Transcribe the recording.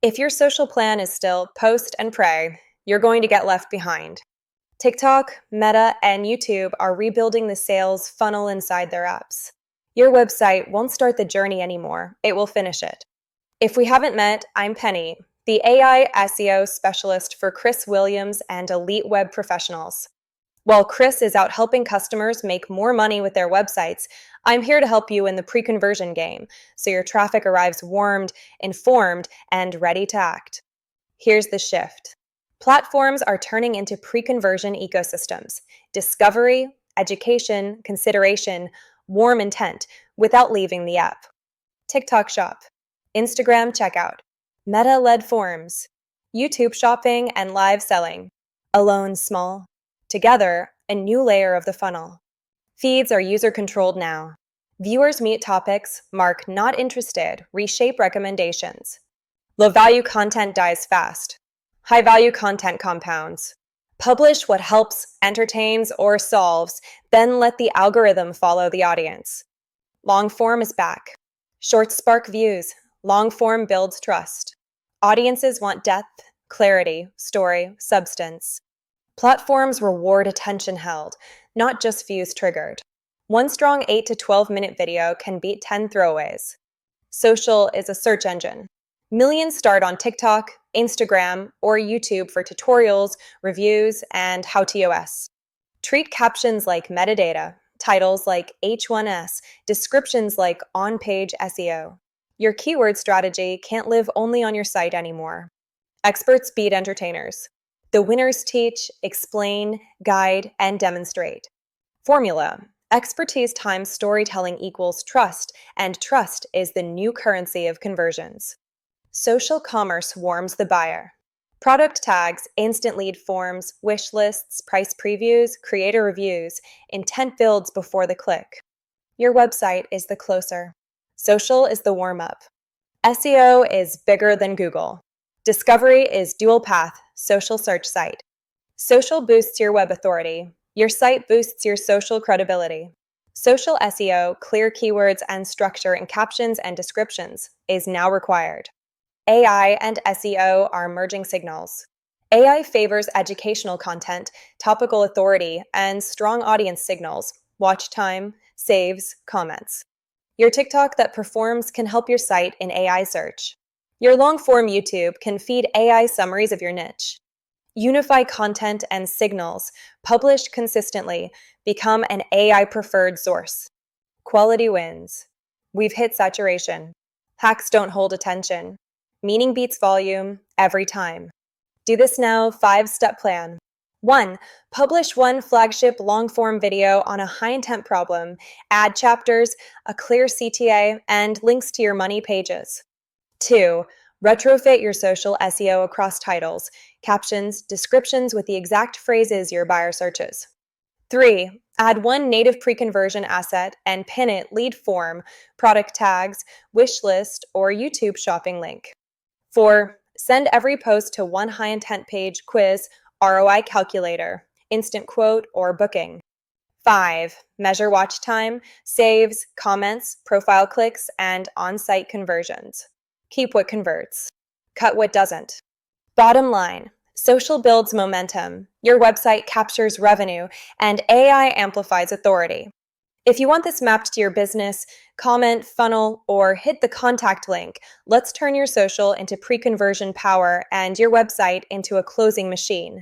If your social plan is still post and pray, you're going to get left behind. TikTok, Meta, and YouTube are rebuilding the sales funnel inside their apps. Your website won't start the journey anymore, it will finish it. If we haven't met, I'm Penny, the AI SEO specialist for Chris Williams and Elite Web Professionals. While Chris is out helping customers make more money with their websites, I'm here to help you in the pre-conversion game, so your traffic arrives warmed, informed, and ready to act. Here's the shift. Platforms are turning into pre-conversion ecosystems: discovery, education, consideration, warm intent, without leaving the app. TikTok Shop, Instagram Checkout, Meta-led forms, YouTube shopping and live selling. Alone small, together a new layer of the funnel. Feeds are user-controlled now. Viewers meet topics, mark not interested, reshape recommendations. Low-value content dies fast. High-value content compounds. Publish what helps, entertains, or solves, then let the algorithm follow the audience. Long-form is back. Shorts spark views. Long-form builds trust. Audiences want depth, clarity, story, substance. Platforms reward attention held, not just views triggered. One strong 8 to 12-minute video can beat 10 throwaways. Social is a search engine. Millions start on TikTok, Instagram, or YouTube for tutorials, reviews, and how-to-os. Treat captions like metadata, titles like H1S, descriptions like on-page SEO. Your keyword strategy can't live only on your site anymore. Experts beat entertainers. The winners teach, explain, guide, and demonstrate. Formula: expertise times storytelling equals trust, and trust is the new currency of conversions. Social commerce warms the buyer. Product tags, instant lead forms, wish lists, price previews, creator reviews, intent builds before the click. Your website is the closer. Social is the warm-up. SEO is bigger than Google. Discovery is dual path, social search site. Social boosts your web authority. Your site boosts your social credibility. Social SEO, clear keywords and structure in captions and descriptions, is now required. AI and SEO are merging signals. AI favors educational content, topical authority, and strong audience signals, watch time, saves, comments. Your TikTok that performs can help your site in AI search. Your long-form YouTube can feed AI summaries of your niche. Unify content and signals, publish consistently, become an AI-preferred source. Quality wins. We've hit saturation. Hacks don't hold attention. Meaning beats volume every time. Do this now 5-step plan. 1. Publish one flagship long-form video on a high-intent problem, add chapters, a clear CTA, and links to your money pages. 2. Retrofit your social SEO across titles, captions, descriptions with the exact phrases your buyer searches. 3. Add one native pre-conversion asset and pin it lead form, product tags, wish list, or YouTube shopping link. 4. Send every post to one high-intent page, quiz, ROI calculator, instant quote, or booking. 5. Measure watch time, saves, comments, profile clicks, and on-site conversions. Keep what converts. Cut what doesn't. Bottom line, social builds momentum, your website captures revenue, and AI amplifies authority. If you want this mapped to your business, comment, funnel, or hit the contact link. Let's turn your social into pre-conversion power and your website into a closing machine.